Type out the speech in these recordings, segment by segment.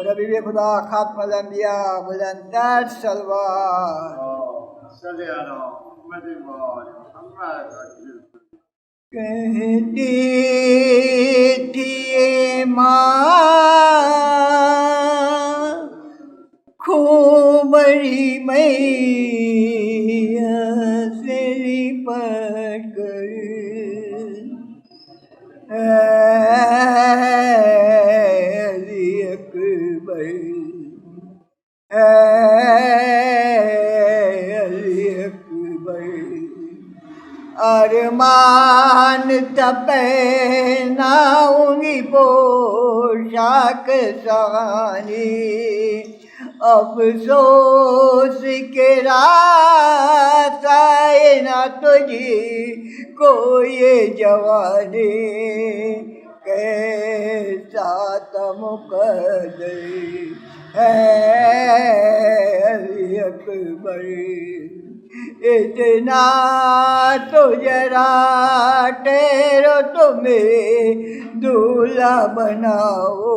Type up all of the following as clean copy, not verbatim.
حبیب خدا خاتم الانبیاء بلندتر سلوات. صلی علی محمد و آل محمد. کہتی تھی ماں کھوبری میاں سے لپٹ کر علی اکبر علی اکبر ارمان پہناؤں گی پوشاک سہانی افسوس کے راست آئے نہ تجھی کو یہ جوانی کیسا تھا مقدر ہے علی اکبر اتنا تو ذرا ٹھہرو تمہیں دولہا بناؤ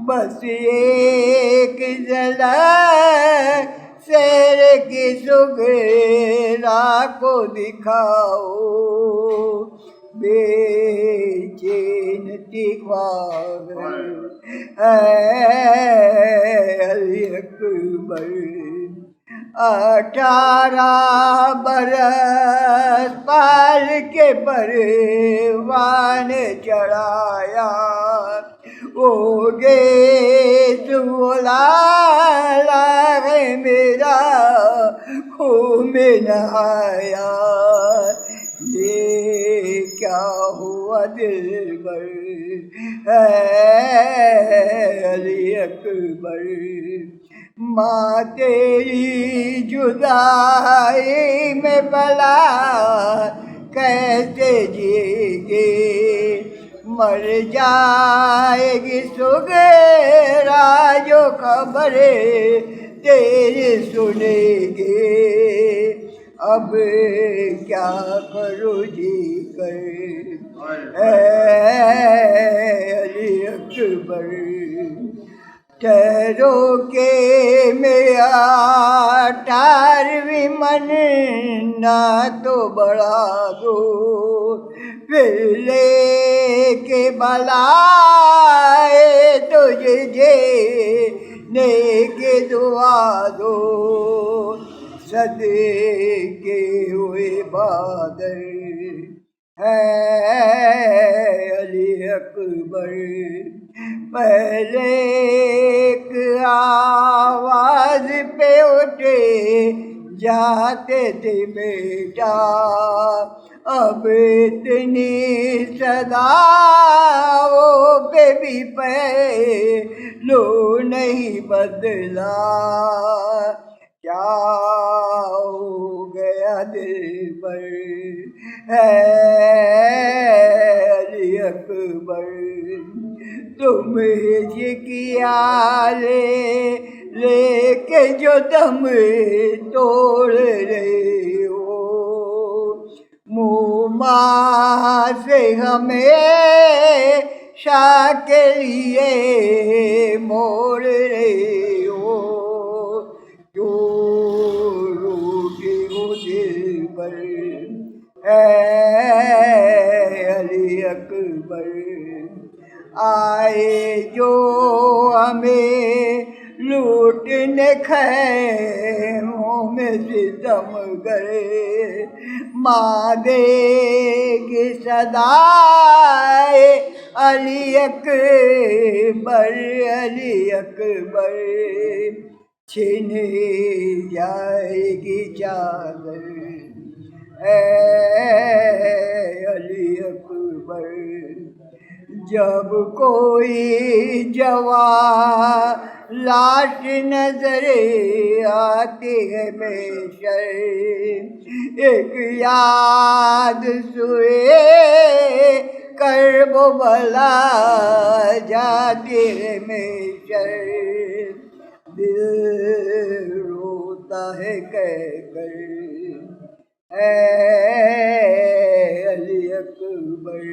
بس ایک جھلک سیر کی سغرا کو دکھاؤ بے چین تھی خواہ علی اکبر 18 برس پال کے پروان چڑھایا وہ گیت لالا ہے میرا خون میں نہایا یہ کیا ہوا دل بر علی اکبر ماں تیری جدائی میں بلا کیسے جیے گے مر جائے گی سغرا جو خبریں تیری سنے گے اب کیا کرو جی کر علی اکبر ٹھہرو کے میرا 18ویں مہینہ تو بڑھا دو پھر لے کے بلائے تجھے جینے کے دعا دو صدقے ہوئے بادر ہے علی اکبر پہلے ایک آواز پہ اٹھے جاتے تھے بیٹا اب اتنی صداؤں پہ بھی پہلو نہیں بدلا کیا ہو گیا دل پر ہے علی اکبر تم یہ کیا لے کے جو دم توڑ رہے ہو منہ ماں سے ہمیشہ کے لیے موڑ رہے ہو روٹی ہو دل پر علی اکبر آئے جو ہمیں لوٹنے خیموں میں ستم گئے ماں دے گی صدائے علی اکبر علی اکبر چھینے جائے گی چادر علی اکبر جب کوئی جوان لاش نظر آتی ہے محشر ایک یاد سوئے کرب و بلا جاتی ہے محشر دل روتا ہے کہہ کر علی اکبر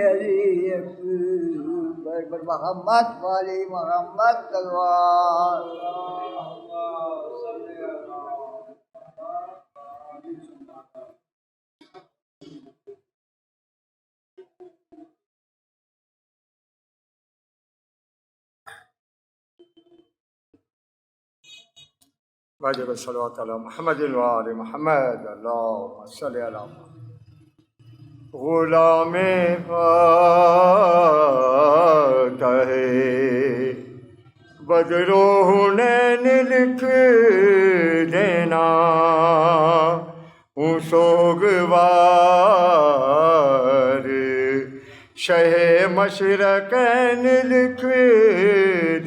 علی اکبر پر محمد والی محمد تلوار واجب الصلوات علی محمد وآل محمد اللہم صلی علی محمد غلام فاتح بدر و حنین لکھ دینا ہوں سوگوار شہ مشرقین لکھ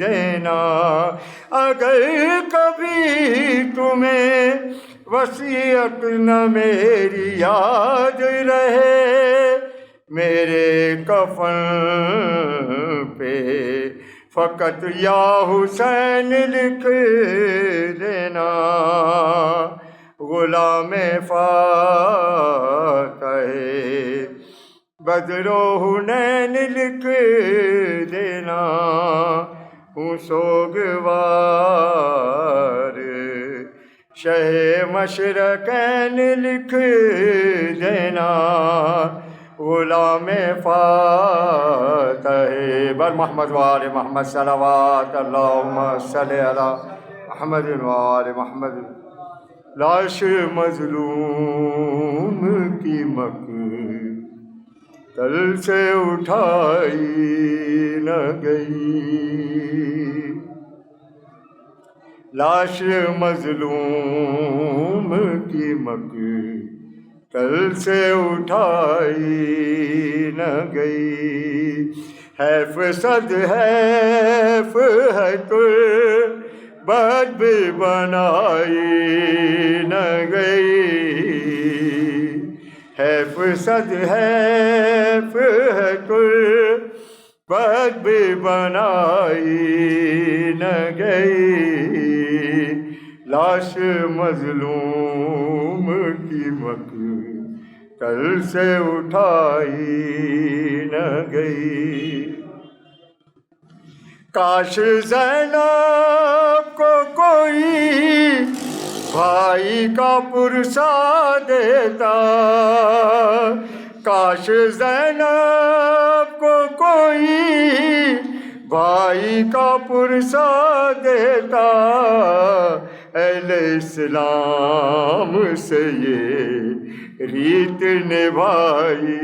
دینا اگر کبھی تمہیں وصیت نہ میری یاد رہے میرے کفن پہ فقط یا حسین لکھ دینا غلام فاتح بدر و حنین لکھ دینا ہوں سوگوار شہ مشرقین لکھ دینا غلام فاتح بر محمد وآل محمد صلوات اللہم صلی علی محمد وآل محمد لاش مظلوم کی مقتل سے اٹھائی نہ گئی لاش مظلوم کی مقتل سے اٹھائی نہ گئی حیف صد حیف ہے تربت بھی بنائی نہ گئی حیف صد حیف ہے تربت بھی بنائی نہ گئی لاش مظلوم کی مقتل سے اٹھائی نہ گئی کاش زینب کو کوئی بھائی کا پرسہ دیتا کاش زینب کو کوئی بھائی کا پرسہ دیتا اہل اسلام سے یہ ریت نبھائی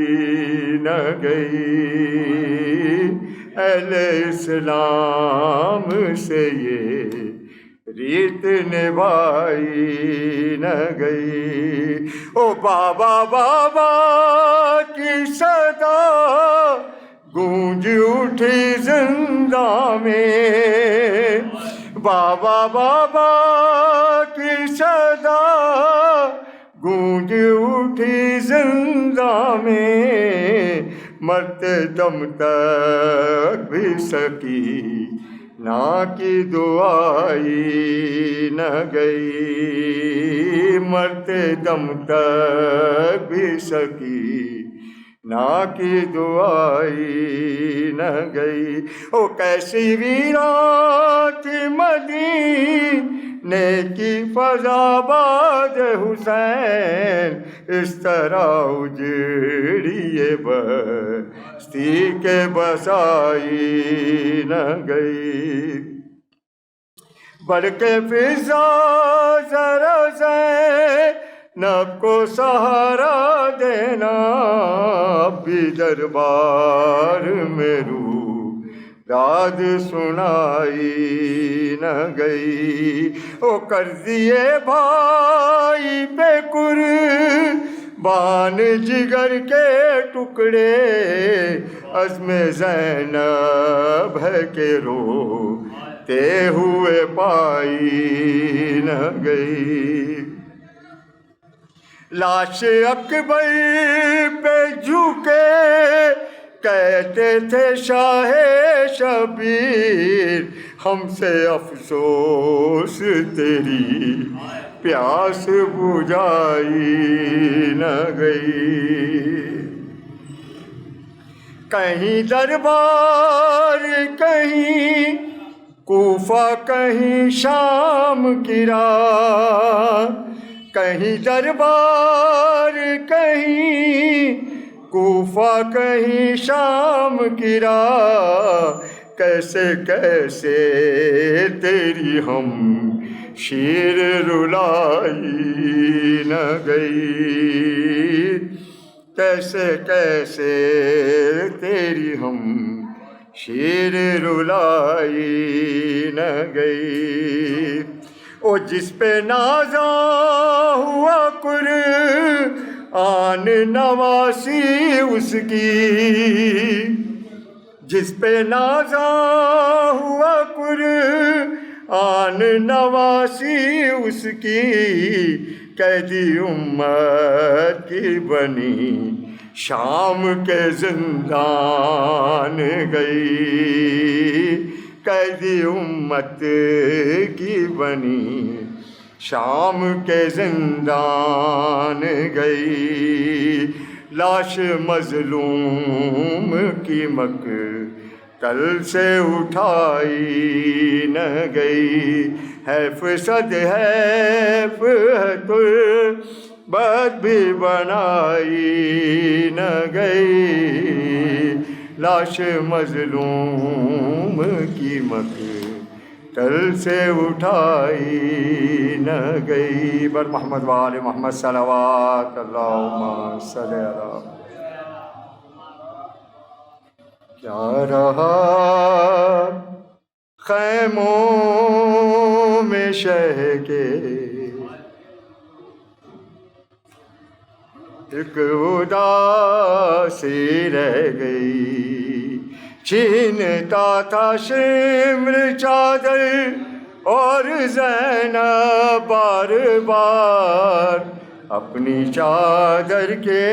نہ گئی اہل اسلام سے یہ ریت نبھائی نہ گئی او بابا بابا کی صدا گونج اٹھی زندہ میں بابا بابا کی صدا گونج اٹھی زندہ میں مرتے دم تک بھی سکینہ کی دعائی نہ گئی مرتے دم تک بھی سکینہ کی دعائی نہ گئی او کیسی ویران تھی مدینے کی فضا باد حسین اس طرح اجڑی یہ بستی کے بسائی نہ گئی بڑھ کے فضا ذرا زینب کو سہارا دینا بھی دربار میں روح داد سنائی نہ گئی او کر دیے بھائی پہ قربان جگر کے ٹکڑے عزم زینب ہے کہ روتے ہوئے پائی نہ گئی لاش اکبر پہ جھکے کہتے تھے شاہ شبیر ہم سے افسوس تیری پیاس بجھائی نہ گئی کہیں دربار کہیں کوفہ کہیں شام کی راہ، کہیں دربار کہیں کوفہ کہیں شام کی راہ، کیسے کیسے تیری ہم شیر رلائی نہ گئی، کیسے کیسے تیری ہم شیر رلائی نہ گئی۔ او جس پہ نازاں ہوا قرآن نواسی اس کی، جس پہ نازاں ہوا قرآن نواسی اس کی، قیدی امت کی بنی شام کے زندان گئی، قیدی امت کی بنی شام کے زندان گئی، لاش مظلوم کی مقتل سے اٹھائی نہ گئی، حیف صد حیف ہے تربت بھی بنائی نہ گئی، لاش مظلوم کی مقتل سے اٹھائی نہ گئی۔ بر محمد و آل محمد صلوات اللہم صلی علی۔ کیا رہا خیموں میں شہ کے ایک اداسی رہ گئی، چھینتا تھا شمر چادر اور زینب بار بار اپنی چادر کے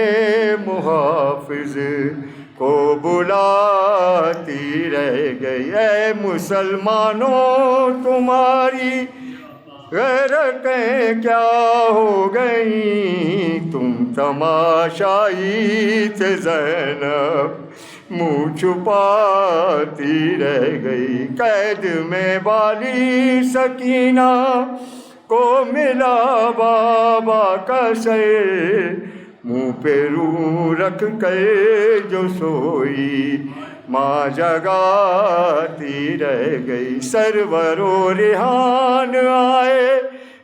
محافظ کو بلاتی رہ گئی، اے مسلمانوں تمہاری غیرتیں کیا ہو گئیں، تم تماشائی تھے زینب منہ چھپاتی رہ گئی، قید میں بالی سکینہ کو ملا بابا کا سر، منہ پہ رو رکھ کر جو سوئی ماں جگاتی رہ گئی، سرور و ریحان آئے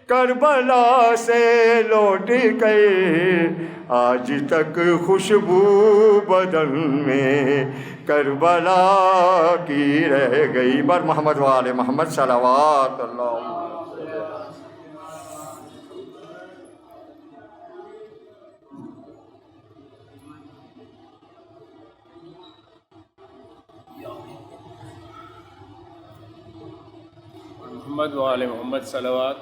کربلا سے لوٹ کر، آج تک خوشبو بدن میں کربلا کی رہ گئی۔ بر محمد و آل محمد صلوات اللہ۔ محمد و آل محمد صلوات۔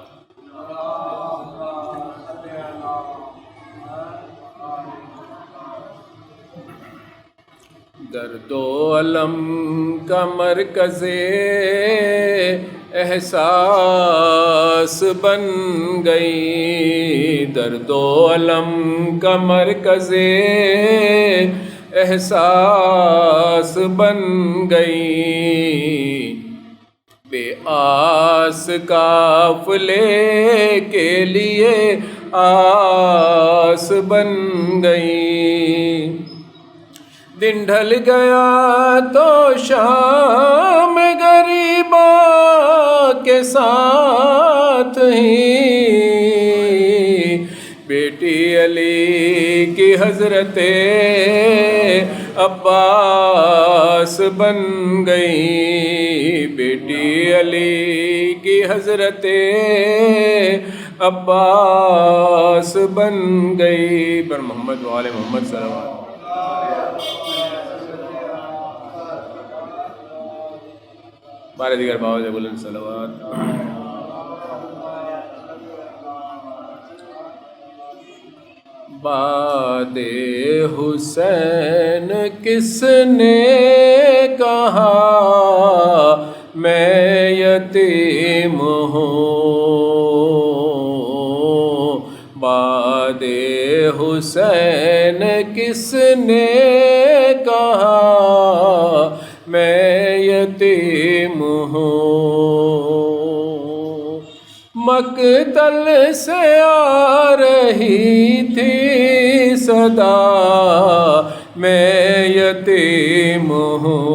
درد و الم کا مرکز احساس بن گئی، درد و الم کا مرکز احساس بن گئی، بے آس قافلے کے لیے آس بن گئی، دن ڈھل گیا تو شام غریبا کے ساتھ ہی، بیٹی علی کی حضرت عباس بن گئی، بیٹی علی کی حضرت عباس بن گئی۔ بر محمد و آل محمد صلوات۔ بارے دیگر باوجہ بلند صلوات۔ باد حسین کس نے کہا میں یتیم ہوں، باد حسین کس نے کہا میں یتیم ہوں مقتل سے آ رہی تھی صدا میں یتیم ہوں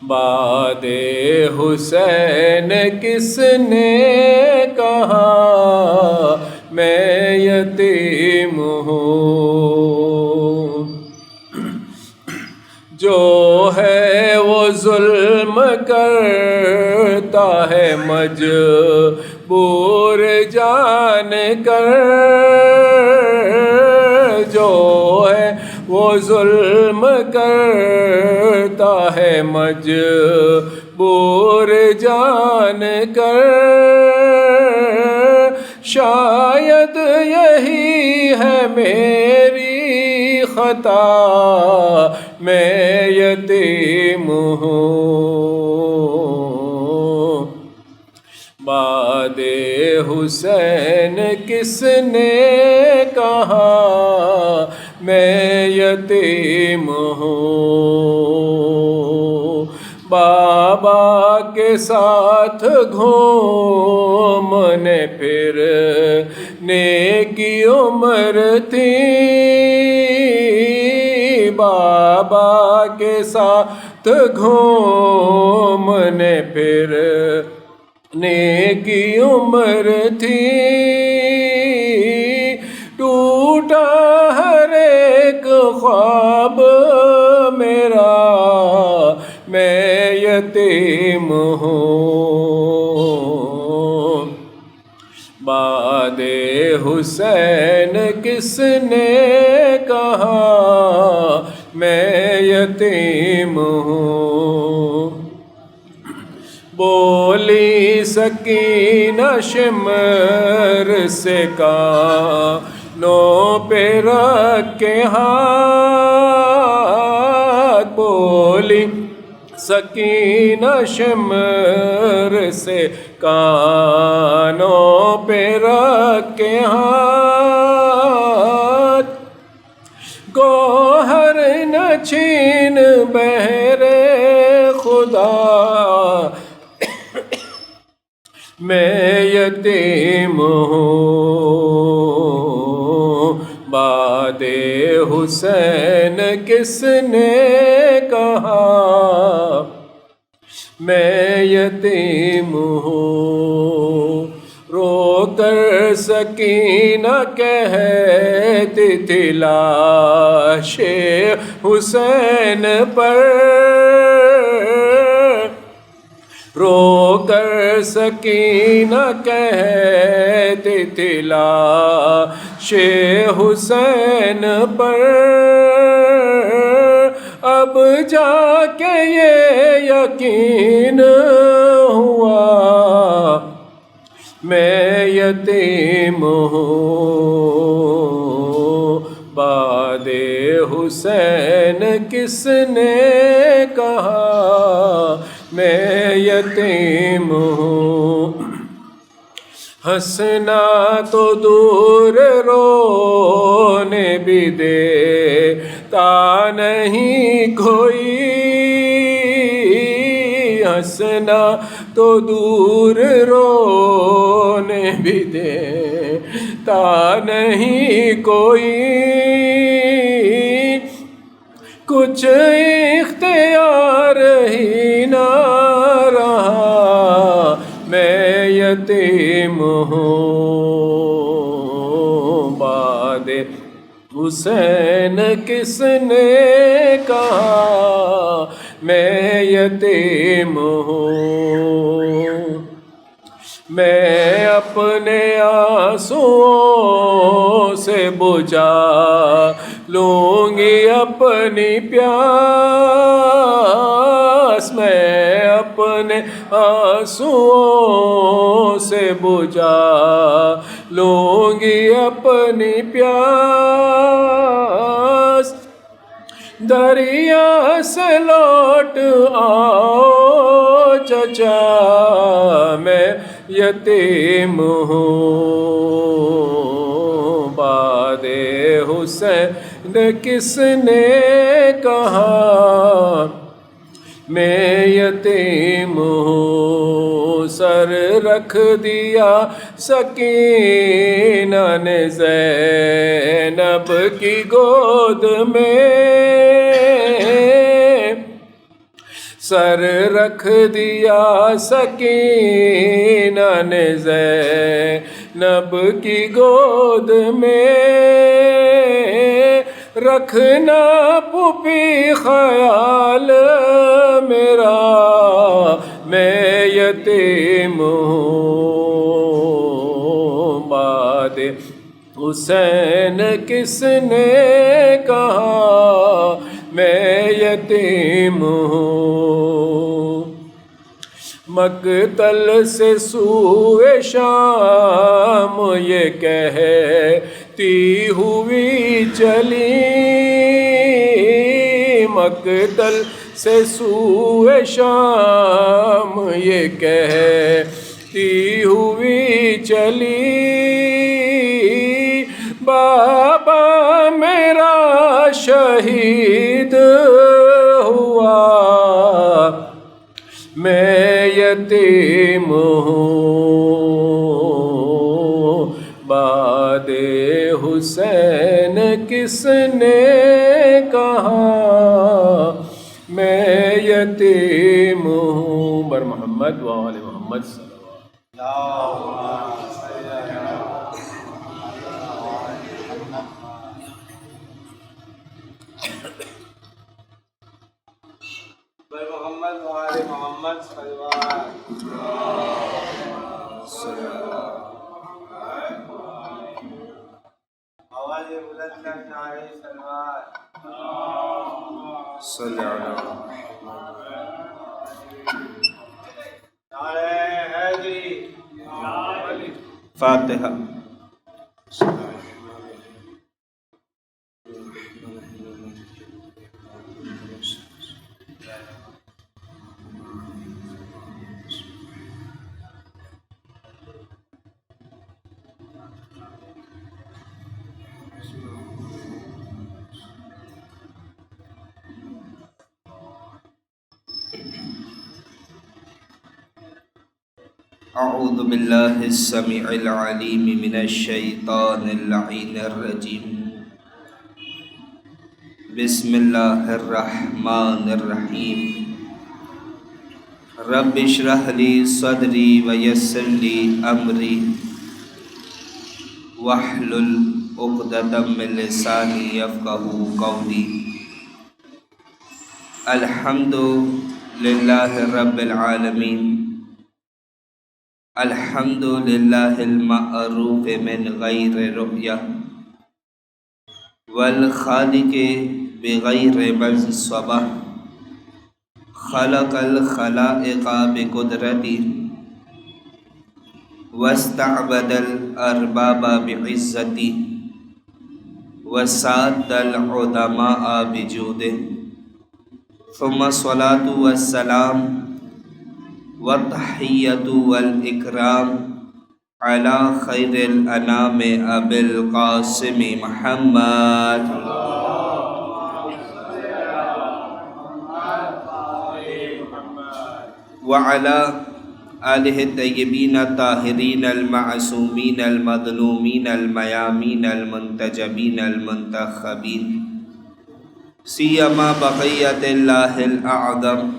بعد حسین کس نے کہا میں یتیم ہوں جو ہے وہ ظلم کرتا ہے مجبور جان کر جو ہے وہ ظلم کرتا ہے مجبور جان کر شاید یہی ہے میری خطا میں یتیم ہوں بعد حسین کس نے کہا میں یتیم ہوں بابا کے ساتھ گھومنے پھرنے کی عمر تھی بابا کے ساتھ گھومنے پھرنے کی عمر تھی ٹوٹا ہر ایک خواب میرا میں یتیم ہوں بعد حسین کس نے کہا میں یتیم ہوں بولی سکینہ شمر سے کانوں پہ رکھ کے ہاتھ بولی سکینہ شمر سے کانوں پہ رکھ کے ہاتھ گوہر نہ چھین بہرے خدا میں یتیم ہوں بعد حسین کس نے کہا میں یتیم ہوں رو کر سکینہ کہتی تھی لاش حسین پر رو کر سکینہ کہتی تھی لاش حسین پر اب جا کے یہ یقین ہوا میں یتیم ہوں بعد حسین کس نے کہا میں یتیم ہوں ہنسنا تو دور رونے بھی دیتا نہیں کوئی ہنسنا تو دور رونے بھی دیتا نہیں کوئی کچھ اختیار ہی نہ رہا میں یتیم ہوں بعد حسین کس نے کہا میں یتیم ہوں میں اپنے آنسوؤں سے بجھا لوں گی اپنی پیاس میں اپنے آنسوؤں سے بجھا لوں گی اپنی پیاس دریا سے لوٹ آؤ چچا میں یتیم ہوں بعد حسین کس نے کہاں میں یتیم ہوں، سر رکھ دیا سکینہ نے زینب کی گود میں، سر رکھ دیا سکینہ نے زینب کی گود میں، رکھنا پھوپھی خیال میرا میں یتیم ہوں، باد حسین کس نے کہا میں یتیم ہوں، مقتل سے سوئے شام یہ کہتی ہوئی چلی، مقتل سے سوئے شام یہ کہتی ہوئی چلی، بابا میرا شہید ہوا میں یتیم ہوں، باد حسین کس نے کہا میں یتیم ہوں، بر محمد و آل محمد صلوات محمد وآل محمد صلوات. آواز بلند کر نعرہ صلوات. صلی علی نعرہ حیدری. فاتحہ. اعوذ باللہ السمیع العلیم من الشیطان اللعین الرجیم، بسم اللہ الرحمن الرحیم، رب اشرح لی صدری ویسر لی امری واحلل عقدۃ من لسانی یفقہوا قولی. الحمد للہ رب العالمین، الحمد للہ المعروف من غیر رؤیہ، والخالق بغیر منصبہ، خلق الخلائق بقدرتہ، واستعبد الارباب بعزتہ، وساد العظماء بجودہ، ثم الصلاة والسلام والتحیۃ والاکرام علی خیر الانام ابی القاسم محمد وعلی آلہ الطیبین الطاہرین المعصومین المظلومین المیامین المنتجبین المنتخبین، سیما بقیت اللہ الاعظم،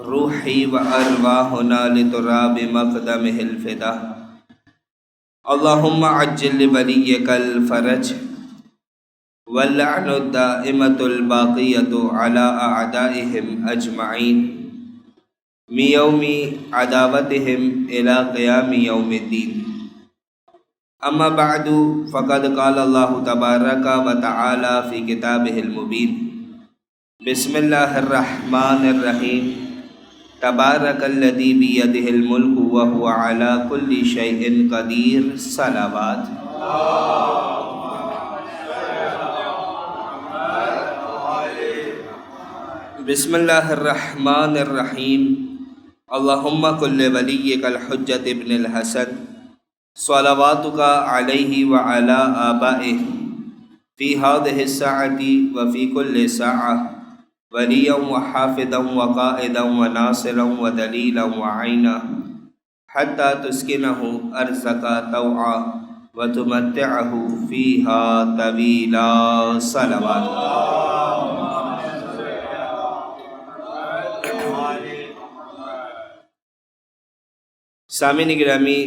روحی و ارواحنا لتراب مقدمہ الفدا. اللہم عجل لولیک الفرج، واللعن الدائمۃ الباقیۃ علی اعدائہم اجمعین، من یوم عداوتہم الی قیام یوم الدین. اما بعد فقد قال اللہ تبارک و تعالی فی کتابہ المبین، بسم اللہ الرحمن الرحیم، تبارک الذی بیدہ الملک وہو علی کل شیء قدیر. صلوات. بسم اللہ الرحمن الرحیم، اللہم کل ولیک الحجۃ ابن الحسن، صلواتک علیہ وعلی آبائہ فی هذه الساعة وفی کل ساعة ولیا وحافظا وقائدا وناصرا ودلیلا وعینا حتی تسکنہ ارضک طوعا وتمتعہ فیہا طویلا صلوات. سامعین گرامی،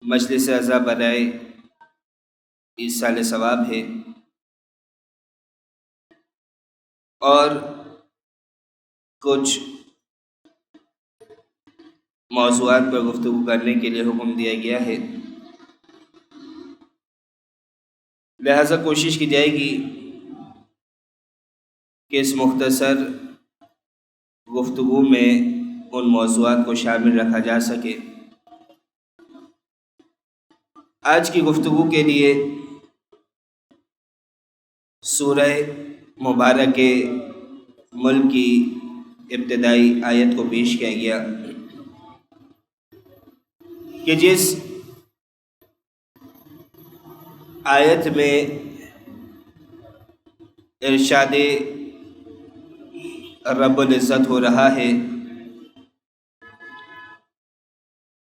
مجلس اعضاء برائے ایصال ثواب ہے اور کچھ موضوعات پر گفتگو کرنے کے لیے حکم دیا گیا ہے، لہذا کوشش کی جائے گی کہ اس مختصر گفتگو میں ان موضوعات کو شامل رکھا جا سکے. آج کی گفتگو کے لیے سورہ مبارک ملک کی ابتدائی آیت کو پیش کیا گیا کہ جس آیت میں ارشاد رب العزت ہو رہا ہے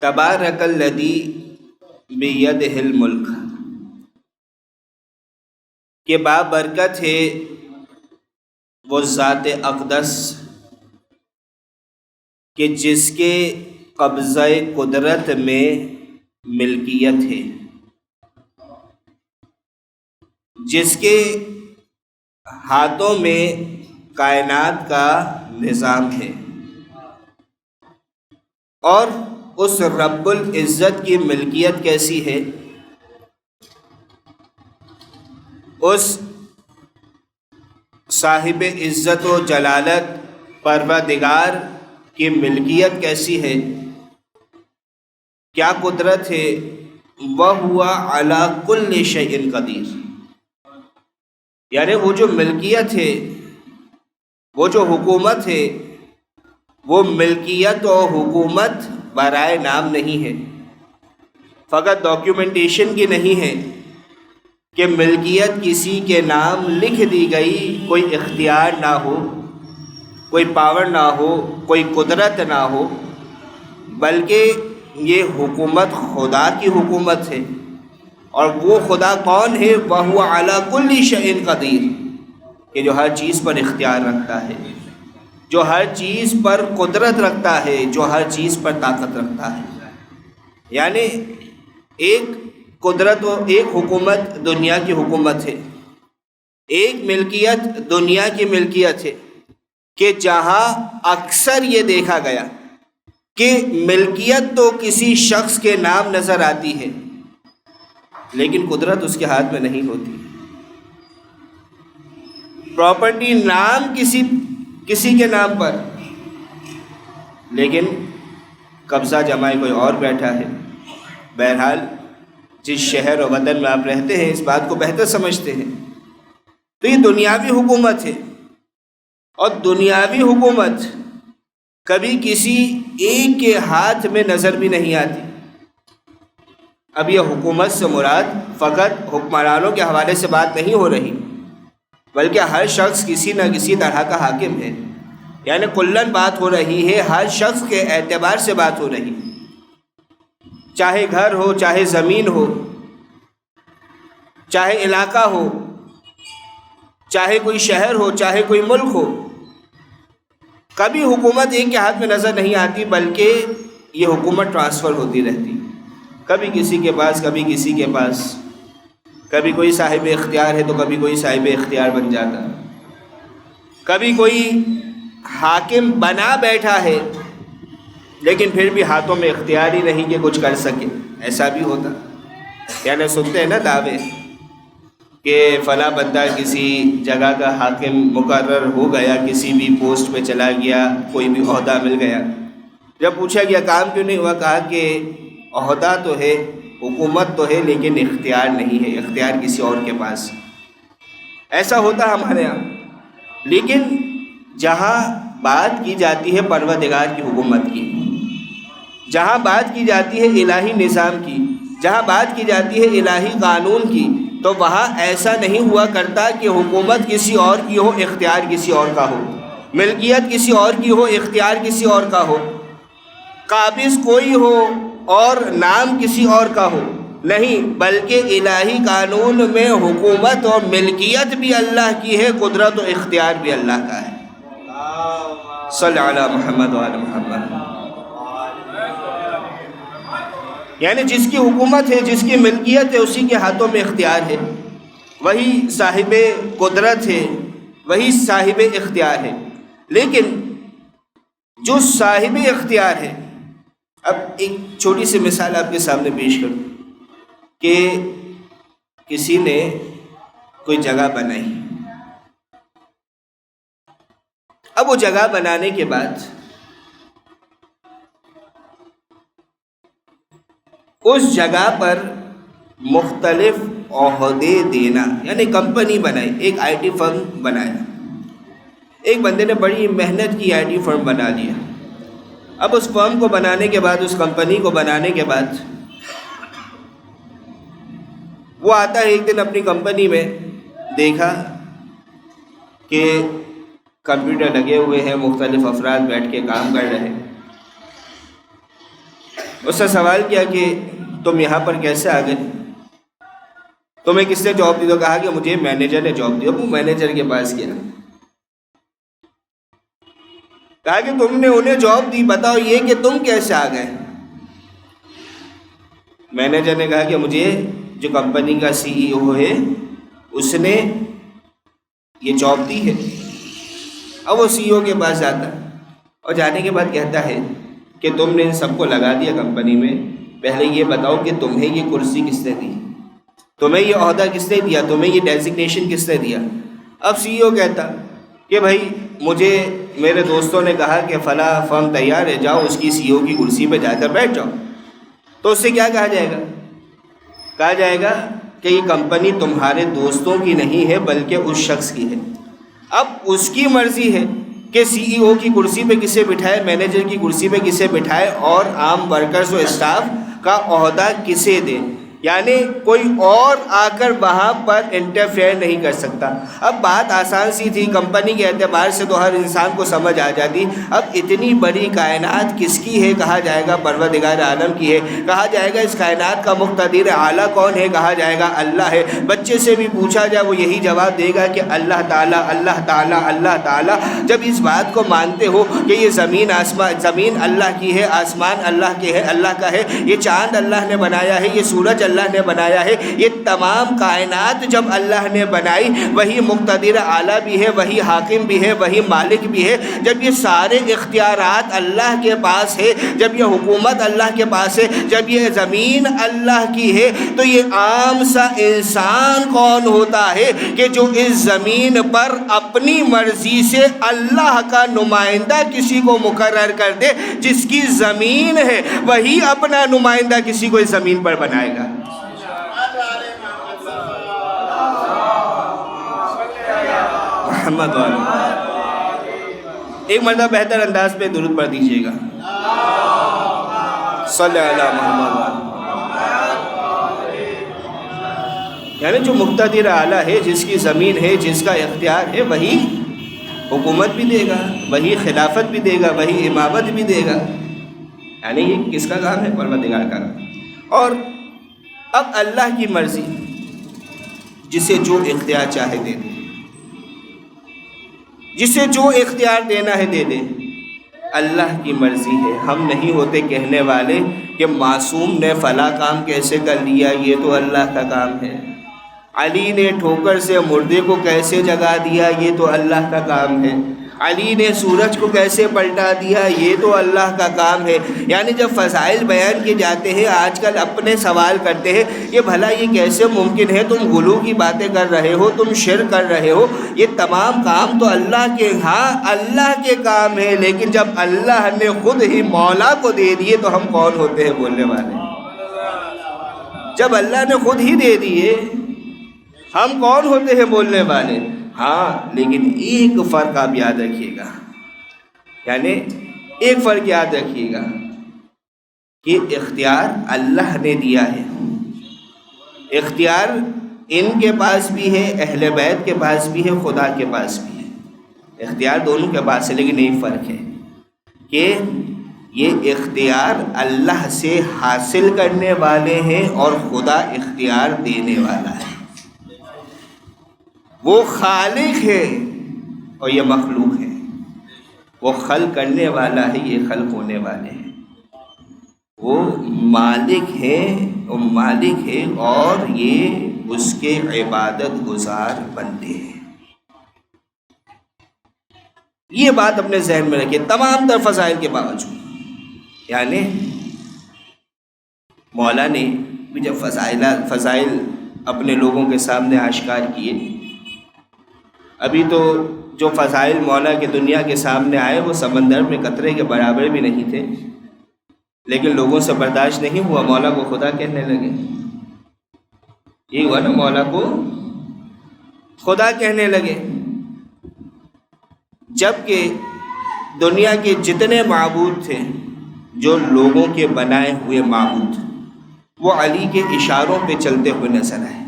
تبارک الذی بیدہ الملک، کہ بابرکت ہے وہ ذات اقدس کہ جس کے قبضہ قدرت میں ملکیت ہے، جس کے ہاتھوں میں کائنات کا نظام ہے. اور اس رب العزت کی ملکیت کیسی ہے؟ اس صاحب عزت و جلالت پروردگار کی ملکیت کیسی ہے، کیا قدرت ہے؟ وَهُوَ عَلَى كُلِّ شَيْءٍ قَدِيرٌ، یعنی وہ جو ملکیت ہے، وہ جو حکومت ہے، وہ ملکیت و حکومت برائے نام نہیں ہے، فقط ڈاکیومنٹیشن کی نہیں ہے کہ ملکیت کسی کے نام لکھ دی گئی، کوئی اختیار نہ ہو، کوئی پاور نہ ہو، کوئی قدرت نہ ہو، بلکہ یہ حکومت خدا کی حکومت ہے. اور وہ خدا کون ہے؟ وَهُوَ عَلَى كُلِّ شَيْءٍ قَدِيرٌ، کہ جو ہر چیز پر اختیار رکھتا ہے، جو ہر چیز پر قدرت رکھتا ہے، جو ہر چیز پر طاقت رکھتا ہے. یعنی ایک قدرت و ایک حکومت دنیا کی حکومت ہے، ایک ملکیت دنیا کی ملکیت ہے کہ جہاں اکثر یہ دیکھا گیا کہ ملکیت تو کسی شخص کے نام نظر آتی ہے لیکن قدرت اس کے ہاتھ میں نہیں ہوتی. پراپرٹی نام کسی کے نام پر، لیکن قبضہ جمائے کوئی اور بیٹھا ہے. بہرحال جس شہر و وطن میں آپ رہتے ہیں اس بات کو بہتر سمجھتے ہیں. تو یہ دنیاوی حکومت ہے، اور دنیاوی حکومت کبھی کسی ایک کے ہاتھ میں نظر بھی نہیں آتی. اب یہ حکومت سے مراد فقط حکمرانوں کے حوالے سے بات نہیں ہو رہی، بلکہ ہر شخص کسی نہ کسی طرح کا حاکم ہے. یعنی کلاً بات ہو رہی ہے، ہر شخص کے اعتبار سے بات ہو رہی، چاہے گھر ہو، چاہے زمین ہو، چاہے علاقہ ہو، چاہے کوئی شہر ہو، چاہے کوئی ملک ہو. کبھی حکومت ایک کے ہاتھ میں نظر نہیں آتی، بلکہ یہ حکومت ٹرانسفر ہوتی رہتی، کبھی کسی کے پاس، کبھی کسی کے پاس. کبھی کوئی صاحب اختیار ہے تو کبھی کوئی صاحب اختیار بن جاتا، کبھی کوئی حاکم بنا بیٹھا ہے لیکن پھر بھی ہاتھوں میں اختیار ہی نہیں کہ کچھ کر سکے. ایسا بھی ہوتا. یعنی سنتے ہیں نا دعوے کہ فلاں بندہ کسی جگہ کا حاکم مقرر ہو گیا، کسی بھی پوسٹ پہ چلا گیا، کوئی بھی عہدہ مل گیا. جب پوچھا گیا کام کیوں نہیں ہوا، کہا کہ عہدہ تو ہے، حکومت تو ہے، لیکن اختیار نہیں ہے، اختیار کسی اور کے پاس. ایسا ہوتا ہمارے یہاں. لیکن جہاں بات کی جاتی ہے پروردگار کی حکومت کی، جہاں بات کی جاتی ہے الہی نظام کی، جہاں بات کی جاتی ہے الہی قانون کی تو وہاں ایسا نہیں ہوا کرتا کہ حکومت کسی اور کی ہو، اختیار کسی اور کا ہو، ملکیت کسی اور کی ہو، اختیار کسی اور کا ہو، قابض کوئی ہو اور نام کسی اور کا ہو، نہیں، بلکہ الہی قانون میں حکومت اور ملکیت بھی اللہ کی ہے، قدرت و اختیار بھی اللہ کا ہے۔ صلی علی محمد و علی محمد۔ یعنی جس کی حکومت ہے، جس کی ملکیت ہے، اسی کے ہاتھوں میں اختیار ہے، وہی صاحب قدرت ہے، وہی صاحب اختیار ہے۔ لیکن جو صاحب اختیار ہے، اب ایک چھوٹی سی مثال آپ کے سامنے پیش کروں کہ کسی نے کوئی جگہ بنائی، اب وہ جگہ بنانے کے بعد اس جگہ پر مختلف عہدے دینا، یعنی کمپنی بنائی، ایک آئی ٹی فرم بنایا، ایک بندے نے بڑی محنت کی، آئی ٹی فرم بنا لیا۔ اب اس فرم کو بنانے کے بعد، اس کمپنی کو بنانے کے بعد، وہ آتا ہے ایک دن اپنی کمپنی میں، دیکھا کہ کمپیوٹر لگے ہوئے ہیں، مختلف افراد بیٹھ کے کام کر رہے ہیں۔ اس سے سوال کیا کہ تم یہاں پر کیسے آ گئے، تمہیں کس نے جاب دی؟ تو کہا کہ مجھے مینیجر نے جاب دی۔ اب وہ مینیجر کے پاس گیا، کہا کہ تم نے انہیں جاب دی، بتاؤ یہ کہ تم کیسے آ گئے؟ مینیجر نے کہا کہ مجھے جو کمپنی کا سی ای او ہے اس نے یہ جاب دی ہے۔ اب وہ سی ای او کے پاس جاتا ہے اور جانے کے بعد کہتا ہے کہ تم نے ان سب کو لگا دیا کمپنی میں، پہلے یہ بتاؤ کہ تمہیں یہ کرسی کس نے دی، تمہیں یہ عہدہ کس نے دیا، تمہیں یہ ڈیزگنیشن کس نے دیا؟ اب سی ای او کہتا کہ بھائی مجھے میرے دوستوں نے کہا کہ فلاں فرم تیار ہے، جاؤ اس کی سی ای او کی کرسی پہ جا کر بیٹھ جاؤ۔ تو اس سے کیا کہا جائے گا؟ کہا جائے گا کہ یہ کمپنی تمہارے دوستوں کی نہیں ہے بلکہ اس شخص کی ہے۔ اب اس کی مرضی ہے کہ سی ای او کی کرسی پہ کسے بٹھائے، مینیجر کی کرسی پہ کسے بٹھائے اور عام ورکرز و اسٹاف کا عہدہ کسے دے، یعنی کوئی اور آ کر وہاں پر انٹرفیئر نہیں کر سکتا۔ اب بات آسان سی تھی، کمپنی کے اعتبار سے تو ہر انسان کو سمجھ آ جاتی۔ اب اتنی بڑی کائنات کس کی ہے؟ کہا جائے گا پروردگار عالم کی ہے۔ کہا جائے گا اس کائنات کا مقتدر اعلیٰ کون ہے؟ کہا جائے گا اللہ ہے۔ بچے سے بھی پوچھا جائے وہ یہی جواب دے گا کہ اللہ تعالیٰ، اللہ تعالیٰ، اللہ تعالیٰ۔ جب اس بات کو مانتے ہو کہ یہ زمین اللہ کی ہے، آسمان اللہ کے ہے، اللہ کا ہے، یہ چاند اللہ نے بنایا ہے، یہ سورج اللہ نے بنایا ہے، یہ تمام کائنات جب اللہ نے بنائی، وہی مقتدر اعلیٰ بھی ہے، وہی حاکم بھی ہے، وہی مالک بھی ہے۔ جب یہ سارے اختیارات اللہ کے پاس ہے، جب یہ حکومت اللہ کے پاس ہے، جب یہ زمین اللہ کی ہے، تو یہ عام سا انسان کون ہوتا ہے کہ جو اس زمین پر اپنی مرضی سے اللہ کا نمائندہ کسی کو مقرر کر دے؟ جس کی زمین ہے وہی اپنا نمائندہ کسی کو اس زمین پر بنائے گا۔ محمد ایک مرتبہ بہتر انداز پہ درود پڑھ دیجیے گا، صلی علی محمد۔ یعنی جو مقتدر اعلیٰ ہے، جس کی زمین ہے، جس کا اختیار ہے، وہی حکومت بھی دے گا، وہی خلافت بھی دے گا، وہی امامت بھی دے گا۔ یعنی یہ کس کا کام ہے؟ پروردگار کا کام۔ اور اب اللہ کی مرضی، جسے جو اختیار چاہے دے دے، جسے جو اختیار دینا ہے دے دے، اللہ کی مرضی ہے۔ ہم نہیں ہوتے کہنے والے کہ معصوم نے فلاں کام کیسے کر لیا، یہ تو اللہ کا کام ہے۔ علی نے ٹھوکر سے مردے کو کیسے جگا دیا، یہ تو اللہ کا کام ہے۔ علی نے سورج کو کیسے پلٹا دیا، یہ تو اللہ کا کام ہے۔ یعنی جب فضائل بیان کیے جاتے ہیں، آج کل اپنے سوال کرتے ہیں کہ بھلا یہ کیسے ممکن ہے، تم غلو کی باتیں کر رہے ہو، تم شرک کر رہے ہو، یہ تمام کام تو اللہ کے، ہاں اللہ کے کام ہے، لیکن جب اللہ نے خود ہی مولا کو دے دیے تو ہم کون ہوتے ہیں بولنے والے؟ جب اللہ نے خود ہی دے دیے ہم کون ہوتے ہیں بولنے والے؟ ہاں، لیکن ایک فرق آپ یاد رکھیے گا، یعنی ایک فرق یاد رکھیے گا کہ اختیار اللہ نے دیا ہے، اختیار ان کے پاس بھی ہے، اہل بیت کے پاس بھی ہے، خدا کے پاس بھی ہے، اختیار دونوں کے پاس ہے، لیکن یہی فرق ہے کہ یہ اختیار اللہ سے حاصل کرنے والے ہیں اور خدا اختیار دینے والا ہے۔ وہ خالق ہے اور یہ مخلوق ہے، وہ خلق کرنے والا ہے، یہ خلق ہونے والے ہیں، وہ مالک ہے اور یہ اس کے عبادت گزار بندے ہیں۔ یہ بات اپنے ذہن میں رکھیے تمام تر فضائل کے باوجود، یعنی مولا نے بھی جب فضائل اپنے لوگوں کے سامنے آشکار کیے، ابھی تو جو فضائل مولا کے دنیا کے سامنے آئے وہ سمندر میں قطرے کے برابر بھی نہیں تھے، لیکن لوگوں سے برداشت نہیں ہوا، مولا کو خدا کہنے لگے۔ یہ ہوا نا، مولا کو خدا کہنے لگے، جبکہ دنیا کے جتنے معبود تھے جو لوگوں کے بنائے ہوئے معبود، وہ علی کے اشاروں پہ چلتے ہوئے نظر آئے۔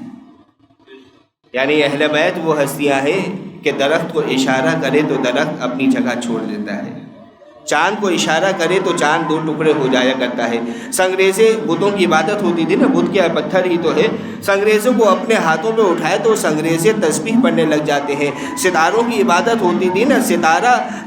یعنی اہل بیت وہ ہستیاں ہیں کہ درخت کو اشارہ کرے تو درخت اپنی جگہ چھوڑ دیتا ہے، چاند کو اشارہ کرے تو چاند 2 ٹکڑے ہو جایا کرتا ہے۔ سنگریزے بتوں کی عبادت ہوتی تھی نا، بت کیا پتھر ہی تو ہے، سنگریزوں کو اپنے ہاتھوں پہ اٹھائے تو سنگریزے تسبیح پڑھنے لگ جاتے ہیں۔ ستاروں کی عبادت ہوتی تھی نا،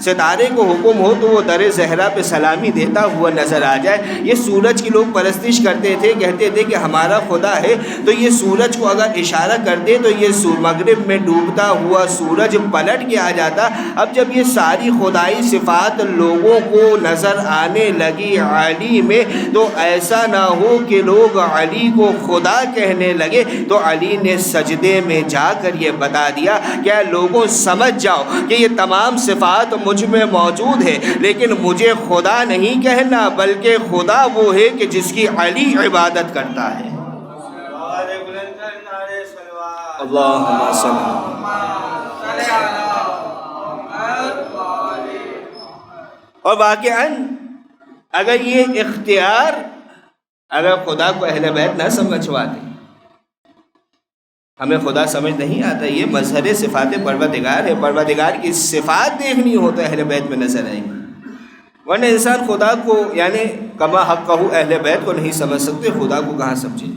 ستارے کو حکم ہو تو وہ در زہرا پہ سلامی دیتا ہوا نظر آ جائے۔ یہ سورج کی لوگ پرستش کرتے تھے، کہتے تھے کہ ہمارا خدا ہے، تو یہ سورج کو اگر اشارہ کر دے تو یہ مغرب میں ڈوبتا ہوا سورج پلٹ کے آ جاتا۔ اب جب یہ ساری خدائی صفات لوگوں کو نظر آنے لگی علی میں، تو ایسا نہ ہو کہ لوگ علی کو خدا کہنے لگے، تو علی نے سجدے میں جا کر یہ بتا دیا کہ اے لوگوں سمجھ جاؤ کہ یہ تمام صفات مجھ میں موجود ہے، لیکن مجھے خدا نہیں کہنا، بلکہ خدا وہ ہے کہ جس کی علی عبادت کرتا ہے۔ اللہم صلی اور واقعاً اگر یہ اختیار اگر خدا کو اہل بیت نہ سمجھواتے، ہمیں خدا سمجھ نہیں آتا، یہ مظہر صفات پروردگار ہے، پروردگار کی صفات دیکھنی ہو تو اہل بیت میں نظر آئیں گی، ورنہ انسان خدا کو یعنی کما حقہ اہل بیت کو نہیں سمجھ سکتے، خدا کو کہاں سمجھے۔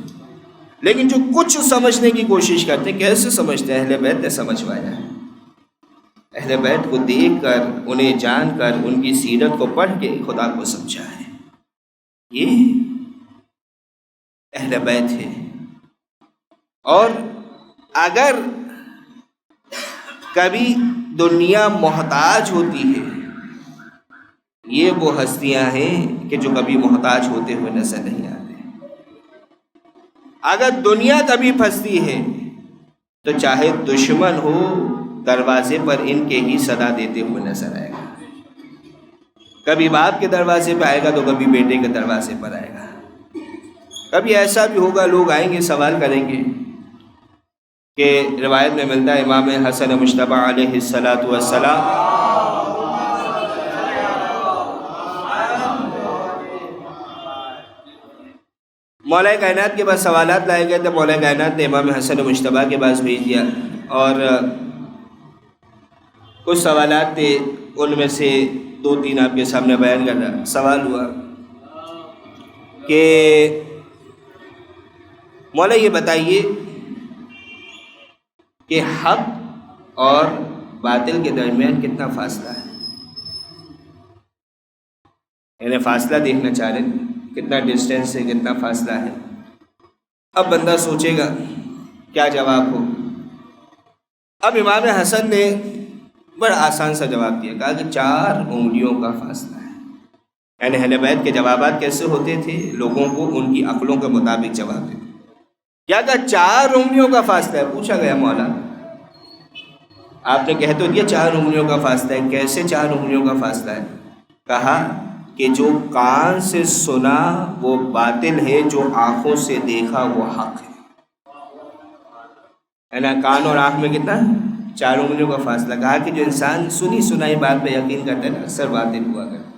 لیکن جو کچھ سمجھنے کی کوشش کرتے ہیں، کیسے سمجھتے ہیں؟ اہل بیت نے سمجھوایا ہے، اہل بیت کو دیکھ کر، انہیں جان کر، ان کی سیرت کو پڑھ کے خدا کو سمجھا ہے۔ یہ اہل بیت ہے۔ اور اگر کبھی دنیا محتاج ہوتی ہے، یہ وہ ہستیاں ہیں کہ جو کبھی محتاج ہوتے ہوئے نظر نہیں آتے۔ اگر دنیا کبھی پھنستی ہے تو چاہے دشمن ہو، دروازے پر ان کے ہی صدا دیتے ہوئے نظر آئے گا۔ کبھی باپ کے دروازے پہ آئے گا تو کبھی بیٹے کے دروازے پر آئے گا۔ کبھی ایسا بھی ہوگا، لوگ آئیں گے سوال کریں گے کہ روایت میں ملتا ہے امام حسن مجتبی علیہ السلام مولا کائنات کے پاس سوالات لائے گئے تھے، مولا کائنات نے امام حسن مجتبی کے پاس بھیج دیا، اور کچھ سوالات تھے، ان میں سے 2-3 آپ کے سامنے بیان کر رہا۔ سوال ہوا کہ مولا یہ بتائیے کہ حق اور باطل کے درمیان کتنا فاصلہ ہے، یعنی فاصلہ دیکھنا چاہ رہے ہیں، کتنا ڈسٹینس ہے، کتنا فاصلہ ہے۔ اب بندہ سوچے گا کیا جواب ہو۔ اب امام حسن نے بڑا آسان سا جواب دیا، کہا کہ 4 انگلیوں کا فاصلہ ہے۔ یعنی اہل بیت کے جوابات کیسے ہوتے تھے؟ لوگوں کو ان کی عقلوں کے مطابق جواب دیتے۔ کیا کہا 4 انگلیوں کا فاصلہ ہے؟ پوچھا گیا مولا آپ نے کہہ تو دیا 4 انگلیوں کا فاصلہ ہے، کیسے 4 انگلیوں کا فاصلہ ہے؟ کہا کہ جو کان سے سنا وہ باطل ہے، جو آنکھوں سے دیکھا وہ حق ہے۔ نا کان اور آنکھ میں کتنا؟ 4 انگلیوں کا فاصلہ۔ کہا کہ جو انسان سنی سنائی بات پہ یقین کرتا ہے نا، اکثر باطل ہوا کرتا۔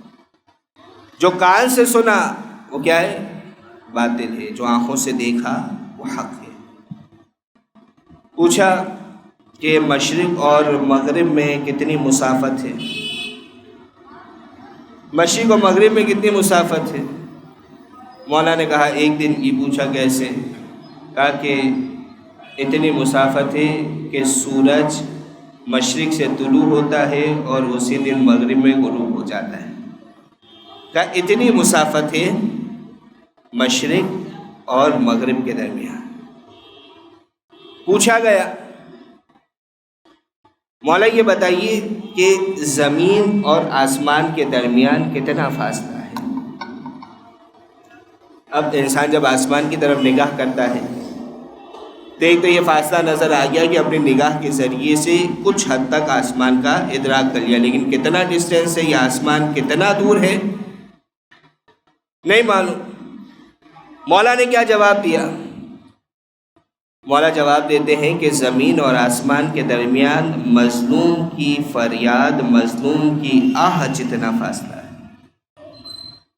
جو کان سے سنا وہ کیا ہے؟ باطل ہے، جو آنکھوں سے دیکھا وہ حق ہے۔ پوچھا کہ مشرق اور مغرب میں کتنی مسافت ہے؟ مشرق اور مغرب میں کتنی مسافت ہے؟ مولا نے کہا ایک دن کی۔ پوچھا کیسے؟ کہا کہ اتنی مسافت ہے کہ سورج مشرق سے طلوع ہوتا ہے اور اسی دن مغرب میں غروب ہو جاتا ہے۔ کہا اتنی مسافت ہے مشرق اور مغرب کے درمیان۔ پوچھا گیا مولا یہ بتائیے کہ زمین اور آسمان کے درمیان کتنا فاصلہ ہے؟ اب انسان جب آسمان کی طرف نگاہ کرتا ہے تو ایک تو یہ فاصلہ نظر آ گیا کہ اپنی نگاہ کے ذریعے سے کچھ حد تک آسمان کا ادراک کر لیا، لیکن کتنا ڈسٹینس ہے، یہ آسمان کتنا دور ہے، نہیں معلوم۔ مولا نے کیا جواب دیا؟ مولا جواب دیتے ہیں کہ زمین اور آسمان کے درمیان مظلوم کی فریاد، مظلوم کی آہ جتنا فاصلہ ہے۔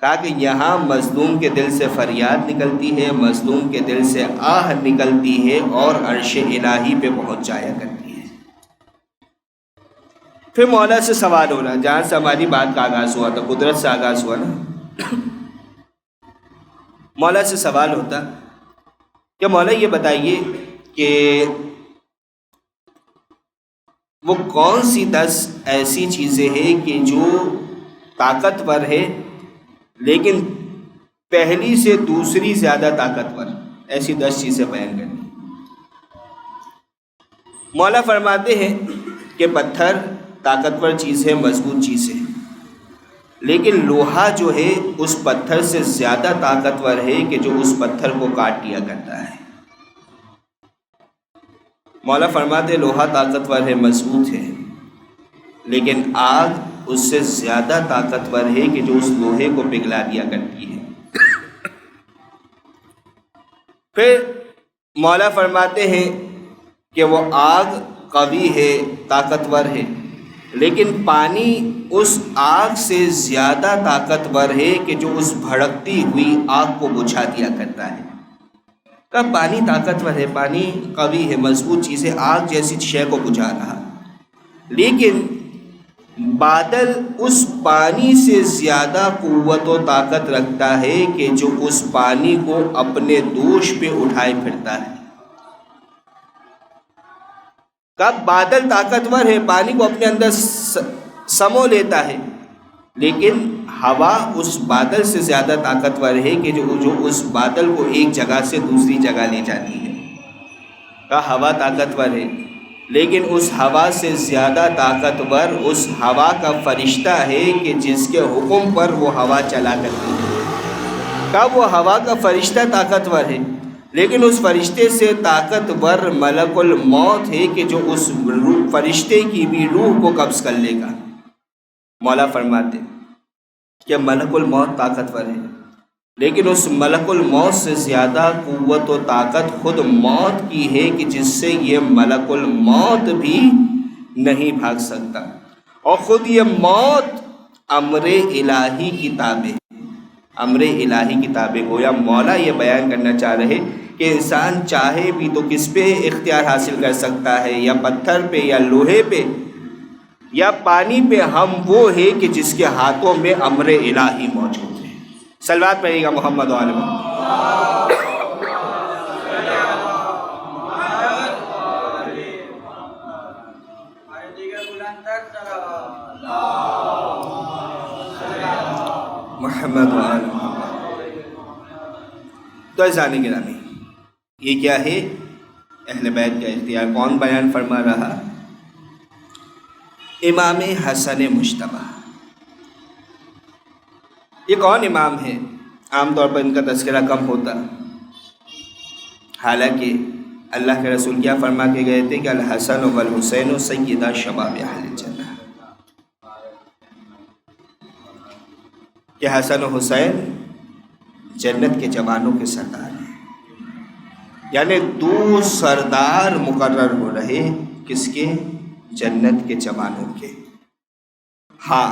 کہا کہ یہاں مظلوم کے دل سے فریاد نکلتی ہے، مظلوم کے دل سے آہ نکلتی ہے اور عرش الہی پہ پہنچ جایا کرتی ہے۔ پھر مولا سے سوال ہو رہا، جہاں سے ہماری بات کا آغاز ہوا تھا، قدرت سے آغاز ہوا نا، مولا سے سوال ہوتا کہ مولا یہ بتائیے کہ وہ کون سی 10 ایسی چیزیں ہیں کہ جو طاقتور ہے لیکن پہلی سے دوسری زیادہ طاقتور، ایسی 10 چیزیں بیان کرنی۔ مولا فرماتے ہیں کہ پتھر طاقتور چیز ہے، مضبوط چیز ہے، لیکن لوہا جو ہے اس پتھر سے زیادہ طاقتور ہے کہ جو اس پتھر کو کاٹ دیا کرتا ہے۔ مولا فرماتے لوہا طاقتور ہے، مضبوط ہے، لیکن آگ اس سے زیادہ طاقتور ہے کہ جو اس لوہے کو پگھلا دیا کرتی ہے۔ پھر مولا فرماتے ہیں کہ وہ آگ قوی ہے، طاقتور ہے، لیکن پانی اس آگ سے زیادہ طاقتور ہے کہ جو اس بھڑکتی ہوئی آگ کو بجھا دیا کرتا ہے۔ کہ پانی طاقتور ہے، پانی قوی ہے، مضبوط چیز ہے، آگ جیسی شے کو بجھا رہا، لیکن بادل اس پانی سے زیادہ قوت و طاقت رکھتا ہے کہ جو اس پانی کو اپنے دوش پہ اٹھائے پھرتا ہے۔ کب بادل طاقتور ہے، پانی کو اپنے اندر سمو لیتا ہے، لیکن ہوا اس بادل سے زیادہ طاقتور ہے کہ جو اس بادل کو ایک جگہ سے دوسری جگہ لے جاتی ہے۔ کہ ہوا طاقتور ہے، لیکن اس ہوا سے زیادہ طاقتور اس ہوا کا فرشتہ ہے کہ جس کے حکم پر وہ ہوا چلا کرتی ہے۔ کب وہ ہوا کا فرشتہ طاقتور ہے، لیکن اس فرشتے سے طاقتور ملک الموت ہے کہ جو اس فرشتے کی بھی روح کو قبض کر لے گا۔ مولا فرماتے کہ ملک الموت طاقتور ہے، لیکن اس ملک الموت سے زیادہ قوت و طاقت خود موت کی ہے کہ جس سے یہ ملک الموت بھی نہیں بھاگ سکتا، اور خود یہ موت امر الہی کی تابع، امر الہی کی تابع۔ گویا مولا یہ بیان کرنا چاہ رہے کہ انسان چاہے بھی تو کس پہ اختیار حاصل کر سکتا ہے، یا پتھر پہ، یا لوہے پہ، یا پانی پہ، ہم وہ ہے کہ جس کے ہاتھوں میں امر الہی موجود ہے۔ صلوات پڑھیے گا محمد و آل محمد۔ محمد و آل محمد۔ تو عزیزان گرامی، یہ کیا ہے؟ اہل بیت کا اختیار۔ کون بیان فرما رہا؟ امام حسن مجتبی۔ یہ کون امام ہے؟ عام طور پر ان کا تذکرہ کم ہوتا، حالانکہ اللہ کے رسول کیا فرما کے گئے تھے کہ الحسن والحسین سیدا شباب اہل الجنہ، کہ حسن و حسین جنت کے جوانوں کے سردار ہیں، یعنی دو سردار مقرر ہو رہے، کس کے؟ جنت کے جوانوں کے۔ ہاں،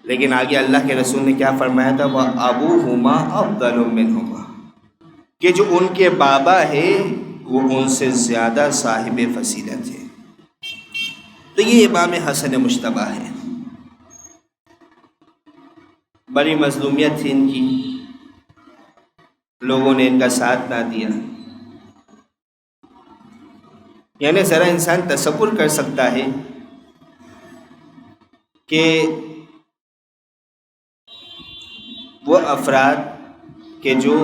لیکن آگے اللہ کے رسول نے کیا فرمایا تھا؟ وَأَبُوهُمَا أَفْضَلُ مِنْهُمَا، کہ جو ان کے بابا ہے وہ ان سے زیادہ صاحب فضیلت ہے۔ تو یہ امام حسن مجتبیٰ ہے۔ بڑی مظلومیت تھی ان کی، لوگوں نے ان کا ساتھ نہ دیا۔ یعنی ذرا انسان تصور کر سکتا ہے کہ وہ افراد کہ جو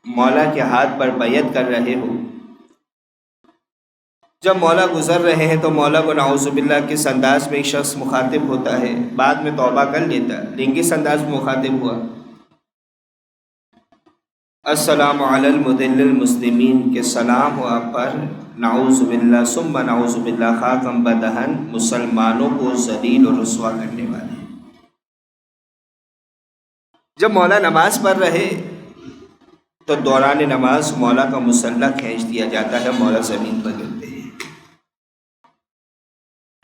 مولا کے ہاتھ پر بیعت کر رہے ہو، جب مولا گزر رہے ہیں تو مولا کو نعوذ باللہ کس انداز میں ایک شخص مخاطب ہوتا ہے، بعد میں توبہ کر لیتا ہے، لیکن کس انداز میں مخاطب ہوا؟ السلام علی المدل المسلمین، کے سلام ہو آپ پر، نعوذ باللہ ثم نعوذ باللہ، خاکم بدہن مسلمانوں کو ذلیل و رسوا کرنے والے۔ جب مولا نماز پڑھ رہے تو دوران نماز مولا کا مصلی کھینچ دیا جاتا ہے، مولا زمین پر گرتے ہیں۔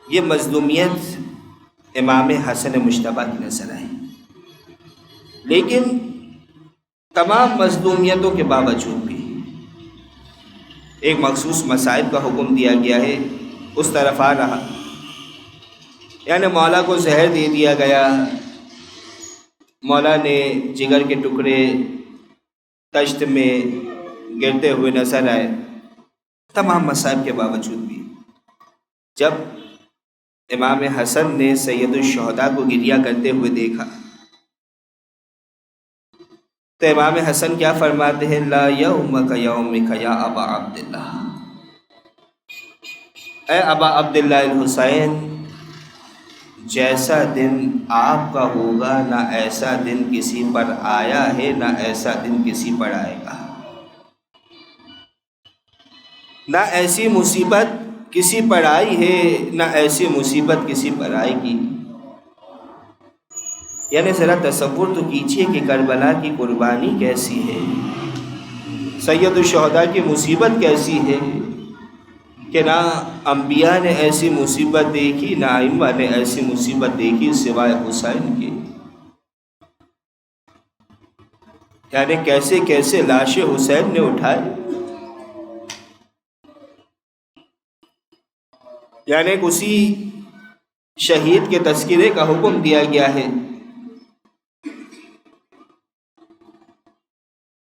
یہ مظلومیت امام حسن مجتبیٰ کی نظر آئی، لیکن تمام مظلومیتوں کے باوجود بھی ایک مخصوص مصائب کا حکم دیا گیا ہے، اس طرف آ رہا۔ یعنی مولا کو زہر دے دیا گیا، مولا نے جگر کے ٹکڑے تشت میں گرتے ہوئے نظر آئے۔ تمام مصائب کے باوجود بھی جب امام حسن نے سید الشہداء کو گریہ کرتے ہوئے دیکھا تو امام حسن کیا فرماتے ہیں؟ لا یومک یومک یا ابا عبداللہ، اے ابا عبداللہ الحسین، جیسا دن آپ کا ہوگا نہ ایسا دن کسی پر آیا ہے نہ ایسا دن کسی پر آئے گا، نہ ایسی مصیبت کسی پر آئی ہے نہ ایسی مصیبت کسی پر آئے گی۔ یعنی ذرا تصور تو کیجئے کہ کربلا کی قربانی کیسی ہے، سید الشہداء کی مصیبت کیسی ہے کہ نہ انبیاء نے ایسی مصیبت دیکھی نہ ائمہ نے ایسی مصیبت دیکھی سوائے حسین کے۔ یعنی کیسے کیسے لاش حسین نے اٹھائے۔ یعنی اسی شہید کے تذکرے کا حکم دیا گیا ہے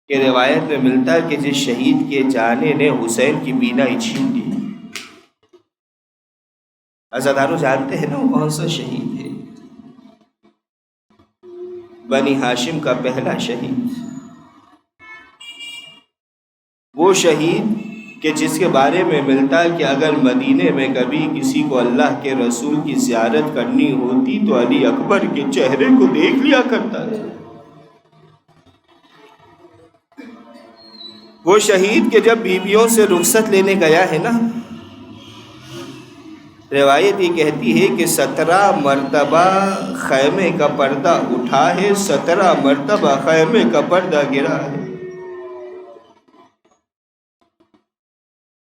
کہ روایت میں ملتا ہے کہ جس شہید کے جانے نے حسین کی بینائی چھین لی۔ عزادارو جانتے ہیں نا وہ کون سا شہید ہے؟ بنی ہاشم کا پہلا شہید، وہ شہید کہ جس کے بارے میں ملتا ہے کہ اگر مدینے میں کبھی کسی کو اللہ کے رسول کی زیارت کرنی ہوتی تو علی اکبر کے چہرے کو دیکھ لیا کرتا تھا۔ وہ شہید کہ جب بیویوں سے رخصت لینے گیا ہے نا، روایت یہ کہتی ہے کہ 17 مرتبہ خیمے کا پردہ اٹھا ہے، 17 مرتبہ خیمے کا پردہ گرا ہے،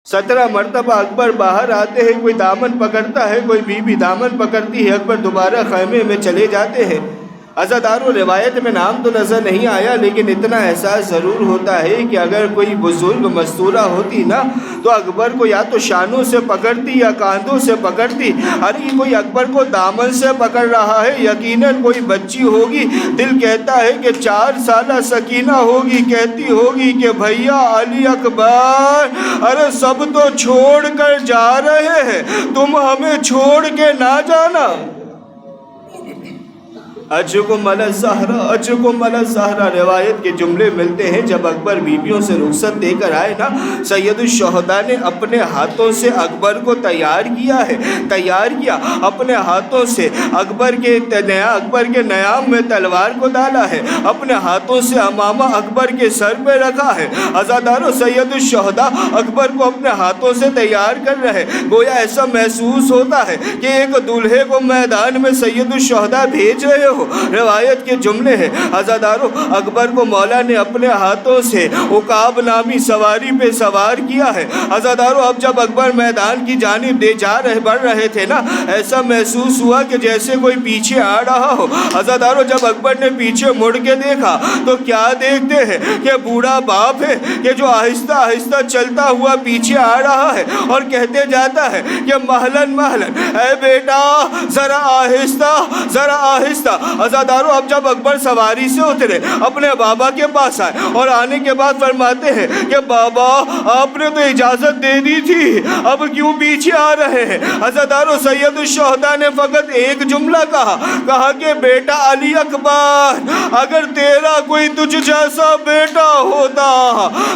17 مرتبہ اکبر باہر آتے ہیں، کوئی دامن پکڑتا ہے، کوئی بیوی دامن پکڑتی ہے، اکبر دوبارہ خیمے میں چلے جاتے ہیں۔ عزادارو روایت میں نام تو نظر نہیں آیا، لیکن اتنا احساس ضرور ہوتا ہے کہ اگر کوئی بزرگ مستورہ ہوتی نا تو اکبر کو یا تو شانوں سے پکڑتی یا کاندھوں سے پکڑتی۔ ارے کوئی اکبر کو دامن سے پکڑ رہا ہے، یقیناً کوئی بچی ہوگی، دل کہتا ہے کہ 4 سالہ سکینہ ہوگی، کہتی ہوگی کہ بھیا علی اکبر، ارے سب تو چھوڑ کر جا رہے ہیں، تم ہمیں چھوڑ کے نہ جانا۔ اجکم علی الزہرا، اجکم علی الزہرا، روایت کے جملے ملتے ہیں جب اکبر بیویوں سے رخصت دے کر آئے نا، سید الشہداء نے اپنے ہاتھوں سے اکبر کو تیار کیا ہے، تیار کیا اپنے ہاتھوں سے، اکبر کے نیام میں تلوار کو ڈالا ہے، اپنے ہاتھوں سے امامہ اکبر کے سر پہ رکھا ہے۔ عزادارو سید الشہداء اکبر کو اپنے ہاتھوں سے تیار کر رہے، گویا ایسا محسوس ہوتا ہے کہ ایک دولہے کو میدان میں سید الشہداء بھیج رہے ہو روایت کے جملے ہیں عزادارو اکبر کو مولا نے اپنے ہاتھوں سے عقاب نامی سواری پہ سوار کیا ہے عزادارو اب جب اکبر میدان کی جانب بڑھ رہے تھے نا ایسا محسوس ہوا کہ جیسے کوئی پیچھے آ رہا ہو عزادارو جب اکبر نے پیچھے مڑ کے دیکھا تو کیا دیکھتے ہیں کہ بوڑھا باپ ہے کہ جو آہستہ آہستہ چلتا ہوا پیچھے آ رہا ہے اور کہتے جاتا ہے کہ مہلن مہلن اے بیٹا ذرا آہستہ عزادارو اب جب اکبر سواری سے اترے اپنے بابا کے پاس آئے اور آنے کے بعد فرماتے ہیں کہ بابا آپ نے تو اجازت دے دی تھی اب کیوں پیچھے آ رہے ہیں عزادارو سید الشہداء نے فقط ایک جملہ کہا کہ بیٹا علی اکبر اگر تیرا کوئی تجھ جیسا بیٹا ہوتا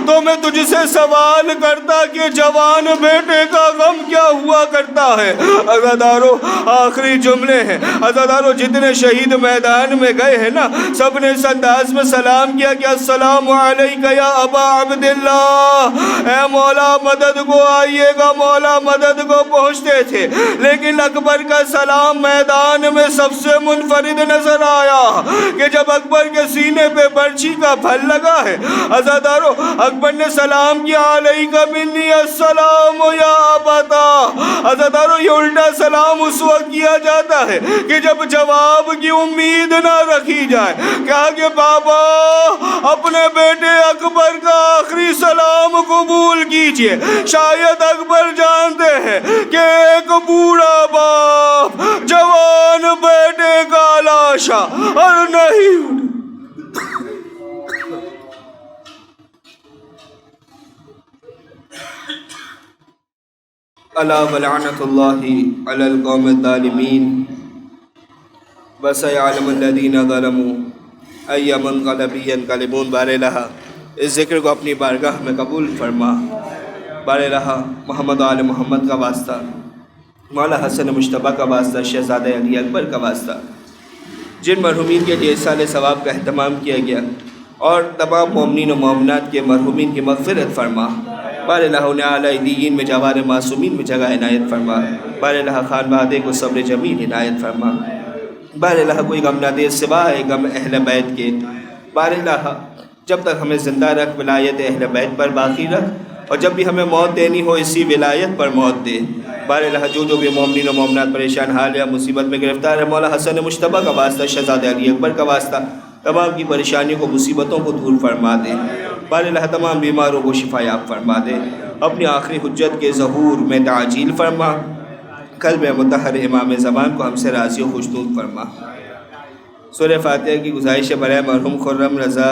تو میں تجھ سے سوال کرتا کہ جوان بیٹے کا غم کیا ہوا کرتا ہے عزادارو آخری جملے ہیں عزادارو جتنے شہید میدان میں گئے ہیں نا سب نے اس انداز میں سلام کیا کہ السلام علیکہ یا ابا عبداللہ اے مولا مدد کو آئیے گا مولا مدد کو پہنچتے تھے لیکن اکبر کا سلام میدان میں سب سے منفرد نظر آیا کہ جب اکبر کے سینے پہ برچھی کا پھل لگا ہے عزادارو اکبر نے سلام کیا علیکہ منی السلام یا ابتا عزادارو یہ الٹا سلام اس وقت کیا جاتا ہے کہ جب جواب کی امید نہ رکھی جائے کہا کہ بابا اپنے بیٹے اکبر کا آخری سلام قبول کیجئے شاید اکبر جانتے ہیں کہ ایک بوڑھا باپ جوان بیٹے کا لاشا اور نہیں الا ولعنت اللہ علی القوم الظالمین وسيعلم الذین ظلموا ای منقلب ینقلبون بار الہ اس ذکر کو اپنی بارگاہ میں قبول فرما بار الہ محمد آل محمد کا واسطہ مولا حسن مجتبیٰ کا واسطہ شہزادہ علی اکبر کا واسطہ جن مرحومین کے لیے سال ثواب کا اہتمام کیا گیا اور تمام مومنین و مومنات کے مرحومین کی مغفرت فرما بار الہ انہیں اعلیٰ علیین میں جوار معصومین میں جگہ عنایت فرما بار الہ خان بہادے کو صبر جمیل عنایت فرما بار الہ کوئی غم نہ دے سوائے غم اہل بیت کے بار الہ جب تک ہمیں زندہ رکھ ولایت اہل بیت پر باقی رکھ اور جب بھی ہمیں موت دینی ہو اسی ولایت پر موت دے بار الہ جو بھی مومنین و مومنات پریشان حال یا مصیبت میں گرفتار ہے مولا حسن مجتبیٰ کا واسطہ شہزادہ علی اکبر کا واسطہ تمام کی پریشانیوں کو مصیبتوں کو دور فرما دے بار الہ تمام بیماروں کو شفا یاب فرما دے اپنی آخری حجت کے ظہور میں تعجیل فرما قلب مطہر امام زمان کو ہم سے راضی و خوشنود فرما سورہ فاتحہ کی گزارش برائے مرحوم خرم رضا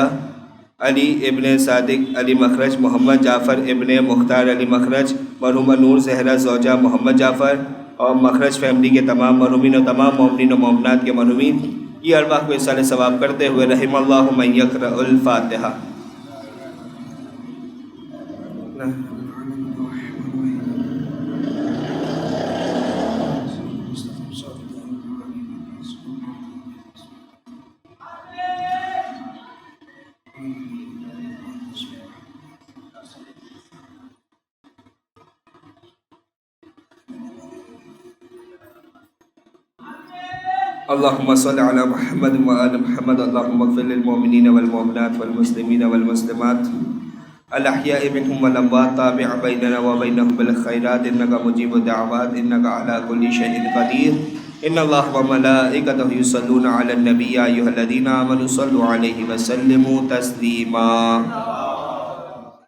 علی ابن صادق علی مخرج محمد جعفر ابن مختار علی مخرج مرحومہ نور زہرہ زوجہ محمد جعفر اور مخرج فیملی کے تمام مرحومین و تمام مومنین و مومنات کے مرحومین کی ارواح کو اصال ثواب کرتے ہوئے رحم اللہ من یقرأ الفاتحہ اللہم صلی علی محمد وآل محمد اللہم اغفر للمؤمنین والمؤمنات والمسلمین والمسلمات الاحیاء منہم والاموات تابع بیننا وبینہم بالخیرات انکا مجیب الدعوات انکا علی کل شیء قدیر ان اللہ وملائکتہ یصلون علی النبی یا ایھا الذین آمنوا صلوا علیہ وسلموا تسلیما